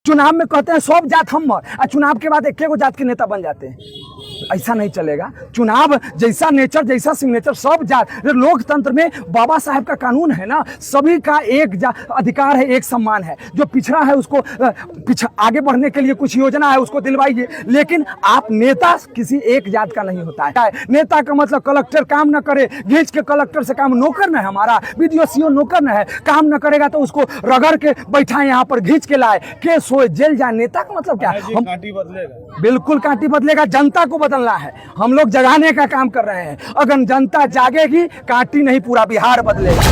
चुनाव में कहते हैं सब जात हम और चुनाव के बाद एक जात के नेता बन जाते हैं। ऐसा नहीं चलेगा। चुनाव जैसा नेचर, जैसा सिग्नेचर, सब जात, लोकतंत्र में बाबा साहब का कानून है ना, सभी का एक अधिकार है, एक सम्मान है। जो पिछड़ा है उसको आगे बढ़ने के लिए कुछ योजना है उसको दिलवाइए, लेकिन आप नेता किसी एक जात का नहीं होता है। नेता का मतलब कलेक्टर काम न करे, घींच के कलेक्टर से काम, नौकर न है हमारा, बीडीओ सीओ नौकर न है, काम न करेगा तो उसको रगड़ के बैठाए यहाँ पर, घींच के लाए, केस हो, जेल जाए। नेता का मतलब क्या? हम कांटी बदलेगा, बिल्कुल कांटी बदलेगा। जनता को बदलना है, हम लोग जगाने का काम कर रहे हैं। अगर जनता जागेगी, कांटी नहीं पूरा बिहार बदलेगा।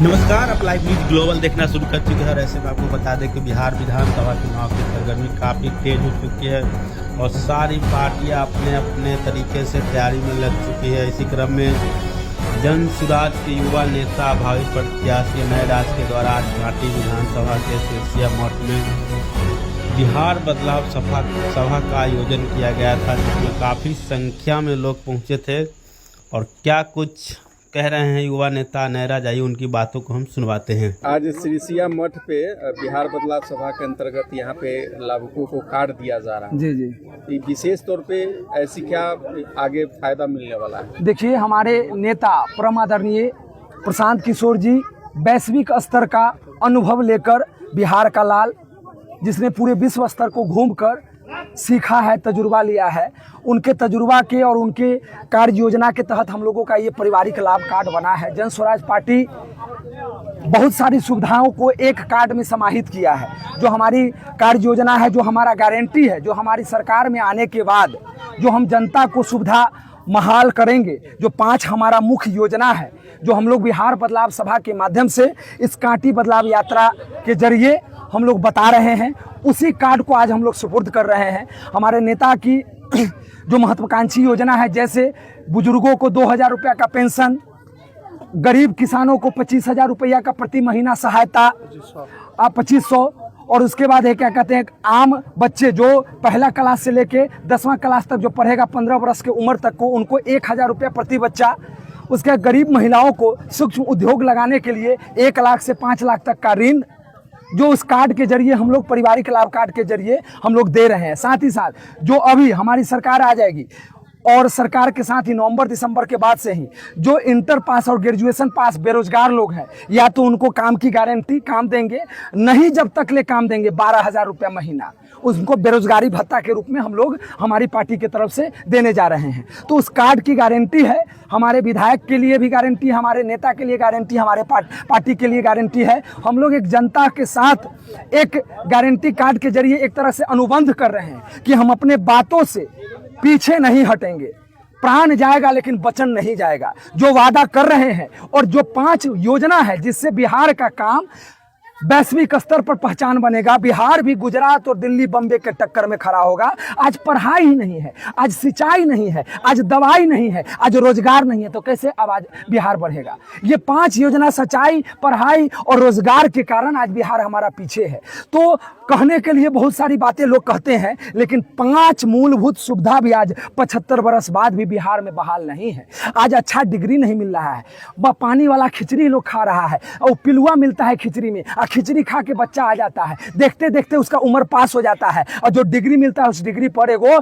नमस्कार, आप लाइव न्यूज ग्लोबल देखना शुरू कर चुके हैं। ऐसे में आपको बता दें कि बिहार विधानसभा चुनाव की सरगर्मी काफ़ी तेज हो चुकी है और सारी पार्टियां अपने अपने तरीके से तैयारी में लग चुकी है। इसी क्रम में जन सुराज के युवा नेता भावी प्रत्याशी नए राज के द्वारा आज घाटी विधानसभा के सिरसिया मठ में बिहार बदलाव सभा का आयोजन किया गया था, जिसमें काफ़ी संख्या में लोग पहुंचे थे। और क्या कुछ कह रहे हैं युवा नेता नयराज, आइए उनकी बातों को हम सुनवाते हैं। आज सिरसिया मठ पे बिहार बदलाव सभा के अंतर्गत यहाँ पे लाभुकों को कार्ड दिया जा रहा है। जी जी, विशेष तौर पे ऐसी क्या आगे फायदा मिलने वाला है? देखिए, हमारे नेता परम आदरणीय प्रशांत किशोर जी वैश्विक स्तर का अनुभव लेकर, बिहार का लाल, जिसने पूरे विश्व स्तर को घूमकर सीखा है, तजुर्बा लिया है, उनके तजुर्बा के और उनके कार्य योजना के तहत हम लोगों का ये पारिवारिक लाभ कार्ड बना है। जन स्वराज पार्टी बहुत सारी सुविधाओं को एक कार्ड में समाहित किया है। जो हमारी कार्य योजना है, जो हमारा गारंटी है, जो हमारी सरकार में आने के बाद जो हम जनता को सुविधा बहाल करेंगे, जो 5 हमारा मुख्य योजना है, जो हम लोग बिहार बदलाव सभा के माध्यम से इस कांटी बदलाव यात्रा के जरिए हम लोग बता रहे हैं, उसी कार्ड को आज हम लोग सुपुर्द कर रहे हैं। हमारे नेता की जो महत्वाकांक्षी योजना है, जैसे बुजुर्गों को 2000 रुपया का पेंशन, गरीब किसानों को 25,000 रुपया का प्रति महीना सहायता, 2500, और उसके बाद क्या कहते हैं, आम बच्चे जो पहला क्लास से लेके 10वां क्लास तक जो पढ़ेगा 15 वर्ष की उम्र तक को, उनको 1000 रुपया प्रति बच्चा। उसके गरीब महिलाओं को सूक्ष्म उद्योग लगाने के लिए 1 लाख से 5 लाख तक का ऋण, जो उस कार्ड के जरिए हम लोग, पारिवारिक लाभ कार्ड के जरिए हम लोग दे रहे हैं। साथ ही साथ जो अभी हमारी सरकार आ जाएगी, और सरकार के साथ ही नवंबर दिसंबर के बाद से ही जो इंटर पास और ग्रेजुएशन पास बेरोजगार लोग हैं, या तो उनको काम की गारंटी, काम देंगे, नहीं जब तक ले काम देंगे 12,000 रुपया महीना, उनको बेरोजगारी भत्ता के रूप में हम लोग हमारी पार्टी की तरफ से देने जा रहे हैं। तो उस कार्ड की गारंटी है, हमारे विधायक के लिए भी गारंटी, हमारे नेता के लिए गारंटी, हमारे पार्टी के लिए गारंटी है। हम लोग एक जनता के साथ एक गारंटी कार्ड के जरिए एक तरह से अनुबंध कर रहे हैं कि हम अपने बातों से पीछे नहीं हटेंगे। प्राण जाएगा लेकिन वचन नहीं जाएगा। जो वादा कर रहे हैं और जो 5 योजना है, जिससे बिहार का काम वैश्विक स्तर पर पहचान बनेगा, बिहार भी गुजरात और दिल्ली बम्बे के टक्कर में खड़ा होगा। आज पढ़ाई ही नहीं है, आज सिंचाई नहीं है, आज दवाई नहीं है, आज रोजगार नहीं है, तो कैसे आवाज बिहार बढ़ेगा? ये 5 योजना, सिंचाई, पढ़ाई और रोजगार के कारण आज बिहार हमारा पीछे है। तो कहने के लिए बहुत सारी बातें लोग कहते हैं, लेकिन 5 मूलभूत सुविधा भी आज 75 बरस बाद भी बिहार में बहाल नहीं है। आज अच्छा डिग्री नहीं मिल रहा है, पानी वाला खिचड़ी लोग खा रहा है, और पिलुआ मिलता है खिचड़ी में, खिचड़ी खा के बच्चा आ जाता है, देखते देखते उसका उम्र पास हो जाता है, और जो डिग्री मिलता है उस डिग्री पर एगो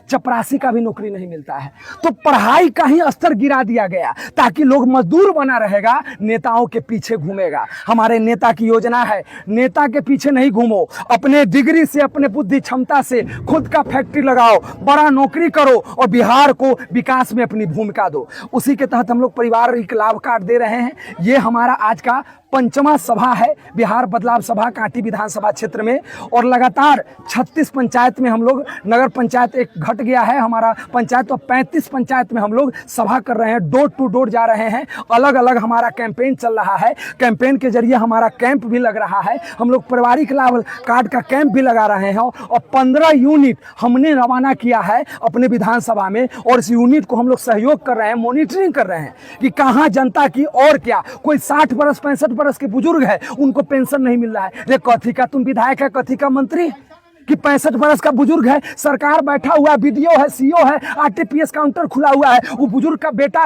चपरासी का भी नौकरी नहीं मिलता है। तो पढ़ाई का ही स्तर गिरा दिया गया ताकि लोग मजदूर बना रहेगा, नेताओं के पीछे घूमेगा। हमारे नेता की योजना है, नेता के पीछे नहीं घूमो, अपने डिग्री से, अपने बुद्धि क्षमता से खुद का फैक्ट्री लगाओ, बड़ा नौकरी करो और बिहार को विकास में अपनी भूमिका दो। उसी के तहत हम लोग पारिवारिक लाभ कार्ड दे रहे हैं। ये हमारा आज का 5वां सभा है बिहार बदलाव सभा कांटी विधानसभा क्षेत्र में, और लगातार 36 पंचायत में हम लोग, नगर पंचायत एक घट गया है हमारा पंचायत, तो 35 पंचायत में हम लोग सभा कर रहे हैं, डोर टू डोर जा रहे हैं। अलग अलग हमारा कैंपेन चल रहा है, कैंपेन के जरिए हमारा कैंप भी लग रहा है, हम लोग पारिवारिक लाभ कार्ड का कैंप भी लगा रहे हैं, और 15 यूनिट हमने रवाना किया है अपने विधानसभा में, और इस यूनिट को हम लोग सहयोग कर रहे हैं, मॉनिटरिंग कर रहे हैं कि कहाँ जनता की और क्या। कोई 60 बरस 65 बरस के बुजुर्ग है, उनको पेंशन नहीं मिल रहा है, रे कथी का तुम विधायक है, कथी का मंत्री, कि 65 बरस का बुजुर्ग है, सरकार बैठा हुआ है, बीडीओ है, सीओ है, आरटीपीएस काउंटर खुला हुआ है, वो बुजुर्ग का बेटा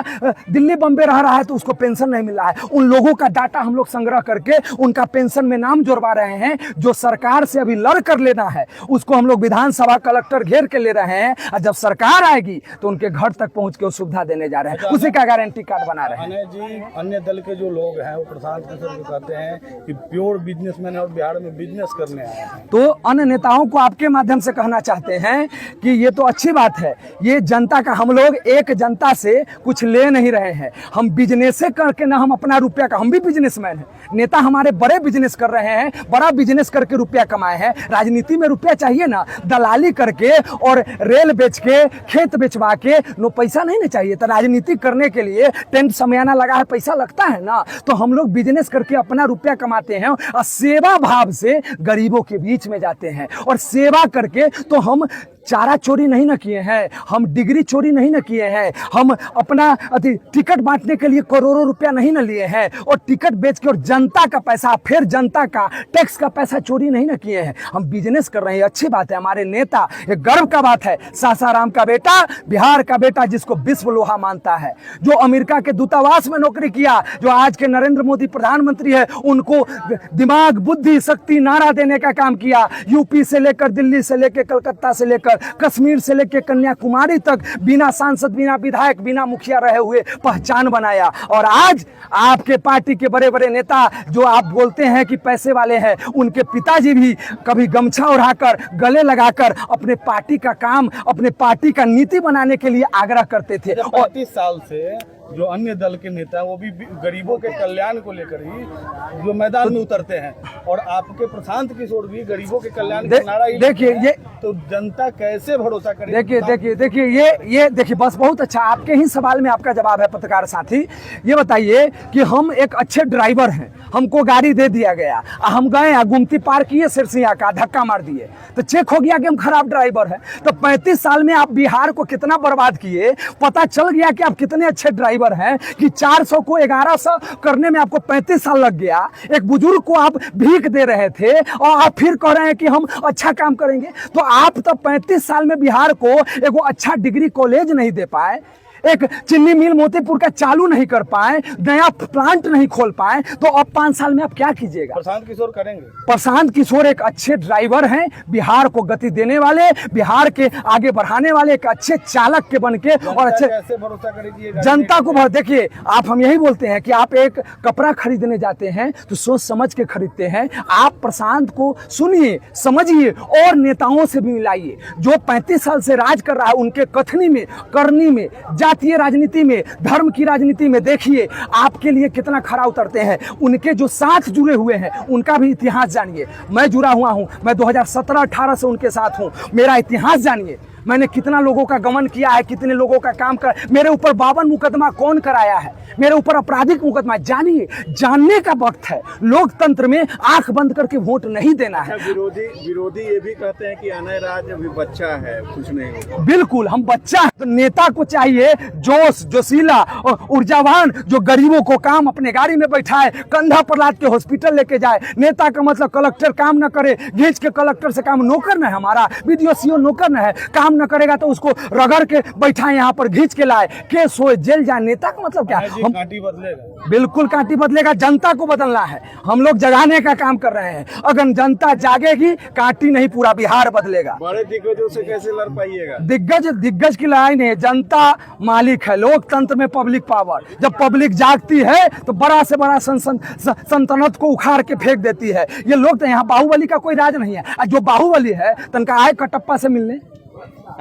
दिल्ली बम्बे रह रहा है तो उसको पेंशन नहीं मिल रहा है। उन लोगों का डाटा हम लोग संग्रह करके उनका पेंशन में नाम जोड़वा रहे हैं। जो सरकार से अभी लड़ कर लेना है उसको हम लोग विधानसभा कलेक्टर घेर के ले रहे हैं, और जब सरकार आएगी तो उनके घर तक पहुंच के सुविधा देने जा रहे हैं, उसी का गारंटी कार्ड बना रहे हैं। अनय जी, अन्य दल के जो लोग हैं वो प्रशांत किशोर को कहते हैं कि प्योर बिजनेसमैन है और बिहार में बिजनेस करने आए हैं। तो अन्य नेताओं को आपके माध्यम से कहना चाहते हैं कि ये तो अच्छी बात है, ये जनता का, हम लोग एक जनता से कुछ ले नहीं रहे हैं, हम बिजनेस करके ना, हम अपना रुपया का, हम भी बिजनेसमैन हैं, नेता हमारे बड़े बिजनेस कर रहे हैं, बड़ा बिजनेस करके रुपया कमाए हैं। राजनीति में रुपया चाहिए ना, दलाली करके और रेल बेच के, खेत बेचवा के नो पैसा नहीं ना चाहिए। तो राजनीति करने के लिए टेंट समयाना लगा है, पैसा लगता है ना, तो हम लोग बिजनेस करके अपना रुपया कमाते हैं और सेवा भाव से गरीबों के बीच में जाते हैं। और सेवा करके तो हम चारा चोरी नहीं न किए हैं, हम डिग्री चोरी नहीं न किए हैं, हम अपना टिकट बांटने के लिए करोड़ों रुपया नहीं न लिए हैं, और टिकट बेच के और जनता का पैसा, फिर जनता का टैक्स का पैसा चोरी नहीं न किए हैं, हम बिजनेस कर रहे हैं। अच्छी बात है, हमारे नेता, ये गर्व का बात है, सासाराम का बेटा, बिहार का बेटा, जिसको विश्व लोहा मानता है, जो अमेरिका के दूतावास में नौकरी किया, जो आज के नरेंद्र मोदी प्रधानमंत्री है, उनको दिमाग, बुद्धि, शक्ति, नारा देने का काम किया। यूपी से लेकर दिल्ली से लेकर कलकत्ता से लेकर कश्मीर से लेकर कन्याकुमारी तक बिना सांसद, बिना विधायक, बिना मुखिया रहे हुए पहचान बनाया। और आज आपके पार्टी के बड़े बड़े नेता जो आप बोलते हैं कि पैसे वाले हैं, उनके पिताजी भी कभी गमछा ओढ़ाकर, गले लगाकर अपने पार्टी का काम, अपने पार्टी का नीति बनाने के लिए आग्रह करते थे। और 35 साल से जो अन्य दल के नेता हैं वो भी गरीबों के कल्याण को लेकर ही जो मैदान में उतरते हैं, और आपके प्रशांत किशोर भी गरीबों के कल्याण का नारा ही देखिए ये, तो जनता कैसे भरोसा करेगी? देखिए ये देखिए, बस बहुत अच्छा, आपके ही सवाल में आपका जवाब है पत्रकार साथी। ये बताइए कि हम एक अच्छे ड्राइवर हैं, हमको गाड़ी दे दिया गया, हम गए गुमती पार किए, सिरसिया का धक्का मार दिए तो चेक हो गया कि हम खराब ड्राइवर हैं। तो 35 साल में आप बिहार को कितना बर्बाद किए, पता चल गया कि आप कितने अच्छे ड्राइवर हैं कि 400 को 1100 करने में आपको 35 साल लग गया। एक बुजुर्ग को आप भीख दे रहे थे और आप फिर कह रहे हैं कि हम अच्छा काम करेंगे। तो आप तो 35 साल में बिहार को एक अच्छा डिग्री कॉलेज नहीं दे पाए, एक चीनी मिल मोतीपुर का चालू नहीं कर पाए, नया प्लांट नहीं खोल पाए, तो अब 5 साल में आप क्या कीजिएगा? प्रशांत किशोर करेंगे। प्रशांत किशोर एक अच्छे ड्राइवर हैं, बिहार को गति देने वाले, बिहार के आगे बढ़ाने वाले, एक अच्छे चालक के बन के, और अच्छे कैसे भरोसा करेगी जनता को। देखिए आप, हम यही बोलते हैं कि आप एक कपड़ा खरीदने जाते हैं तो सोच समझ के खरीदते हैं। आप प्रशांत को सुनिए, समझिए और नेताओं से भी मिलाइए। जो 35 साल से राज कर रहा है, उनके कथनी में, करनी में, जातीय राजनीति में, धर्म की राजनीति में देखिए आपके लिए कितना खरा उतरते हैं। उनके जो साथ जुड़े हुए हैं उनका भी इतिहास जानिए। मैं जुड़ा हुआ हूं, मैं 2017-18 से उनके साथ हूं, मेरा इतिहास जानिए। मैंने कितना लोगों का गमन किया है, कितने लोगों का काम कर, मेरे ऊपर 52 मुकदमा कौन कराया है, मेरे ऊपर आपराधिक मुकदमा, जानिए। जानने का वक्त है, लोकतंत्र में आंख बंद करके वोट नहीं देना है। विरोधी ये भी कहते हैं कि अनय राज अभी बच्चा है, कुछ नहीं होगा। बिल्कुल, हम बच्चा है। तो नेता को चाहिए जोश, जोशीला और ऊर्जावान, जो गरीबों को काम अपने गाड़ी में बैठाए, कंधा पर लाद के हॉस्पिटल लेके जाए। नेता का मतलब कलेक्टर काम न करे, घींच के कलेक्टर से काम, नौकर न है हमारा, बीडीओ सीओ नौकर न है, काम न करेगा तो उसको रगड़ के बैठाए, यहाँ पर घींच के लाए, केस होए, जेल जाए। नेता का मतलब क्या? हम कांटी बदलेगा, बिल्कुल कांटी बदलेगा, जनता को बदलना है। हम लोग जगाने का काम कर रहे हैं। अगर जनता जागेगी, कांटी नहीं, पूरा बिहार बदलेगा। बड़े दिग्गजों से कैसे लड़ पाइएगा? दिग्गज की लड़ाई नहीं है, जनता मालिक है। लोकतंत्र में पब्लिक पावर, जब पब्लिक जागती है तो बड़ा से बड़ा सल्तनत को उखाड़ के फेंक देती है। ये लोग तो, यहाँ बाहुबली का कोई राज नहीं है। जो बाहुबली है तनका आए कटप्पा से मिलने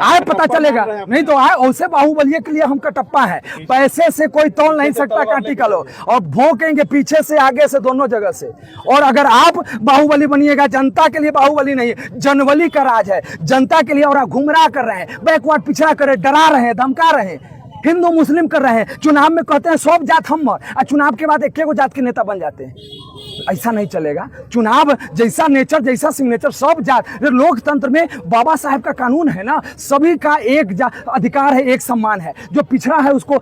आए, पता चलेगा, नहीं तो आए। वैसे बाहुबली के लिए हम कटप्पा है, पैसे से कोई तोल नहीं सकता कांटी का लो, और भोंकेंगे पीछे से, आगे से, दोनों जगह से। और अगर आप बाहुबली बनिएगा, जनता के लिए बाहुबली नहीं है, जनवली का राज है, जनता के लिए। और आप गुमराह कर रहे हैं, बैकवर्ड पिछड़ा कर रहे, डरा रहे हैं, धमका रहे हैं, हिंदू मुस्लिम कर रहे हैं। चुनाव में कहते हैं सब जात हम, और चुनाव के बाद एक जात के नेता बन जाते हैं। ऐसा नहीं चलेगा। चुनाव जैसा नेचर, जैसा सिग्नेचर, सब जात, लोकतंत्र में बाबा साहब का कानून है ना, सभी का एक अधिकार है, एक सम्मान है। जो पिछड़ा है उसको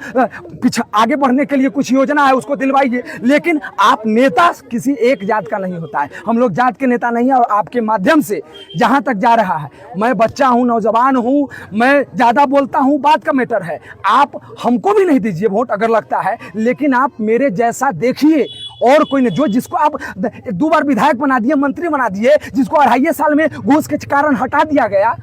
आगे बढ़ने के लिए कुछ योजना है उसको दिलवाइए, लेकिन आप नेता किसी एक जात का नहीं होता है। हम लोग जात के नेता नहीं है। और आपके माध्यम से जहां तक जा रहा है, मैं बच्चा हूं, नौजवान हूं, मैं ज्यादा बोलता हूं, बात का मैटर है। आप हमको भी नहीं दीजिए वोट अगर लगता है, लेकिन आप मेरे जैसा देखिए और कोई नहीं। जो जिसको आप 2 बार विधायक बना दिए, मंत्री बना दिए, जिसको 2.5 साल में घूस के कारण हटा दिया गया,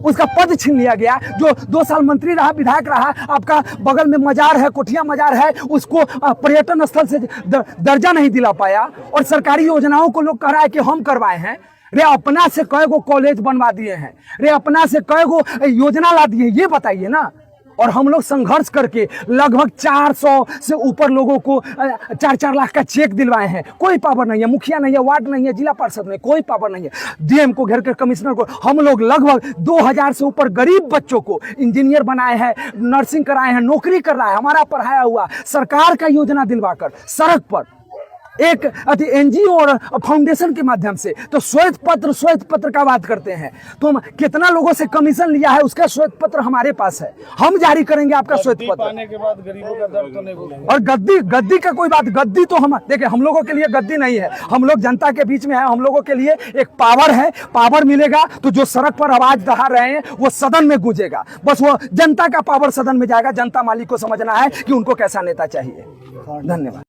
उसका पद छीन लिया गया, जो 2 साल मंत्री रहा, विधायक रहा, आपका बगल में मजार है, कोठिया मजार है, उसको पर्यटन स्थल से दर्जा नहीं दिला पाया, और सरकारी योजनाओं को लोग कह रहा है कि हम करवाए हैं। रे अपना से कई गो कॉलेज बनवा दिए हैं, रे अपना से कई गो योजना ला दिए, ये बताइए ना। और हम लोग संघर्ष करके लगभग 400 से ऊपर लोगों को 4-4 लाख का चेक दिलवाए हैं। कोई पावर नहीं है, मुखिया नहीं है, वार्ड नहीं है, जिला पार्षद नहीं, कोई पावर नहीं है। डीएम को घेर कर, कमिश्नर को, हम लोग लगभग 2000 से ऊपर गरीब बच्चों को इंजीनियर बनाए हैं, नर्सिंग कराए हैं, नौकरी कर रहा है हमारा पढ़ाया हुआ, सरकार का योजना दिलवाकर सड़क पर एक एनजीओ और फाउंडेशन के माध्यम से। तो श्वेत पत्र का बात करते हैं, तो हम कितना लोगों से कमीशन लिया है, उसका श्वेत पत्र हमारे पास है, हम जारी करेंगे आपका श्वेत पत्र। पाने के बाद गरीबों का दर्द तो नहीं भूलेंगे। और गद्दी का कोई बात, गद्दी तो हम देखिए, हम लोगों के लिए गद्दी नहीं है, हम लोग जनता के बीच में है। हम लोगों के लिए एक पावर है, पावर मिलेगा तो जो सड़क पर आवाज दहा रहे हैं वो सदन में गूंजेगा। बस वो जनता का पावर सदन में जाएगा। जनता मालिक को समझना है कि उनको कैसा नेता चाहिए। धन्यवाद।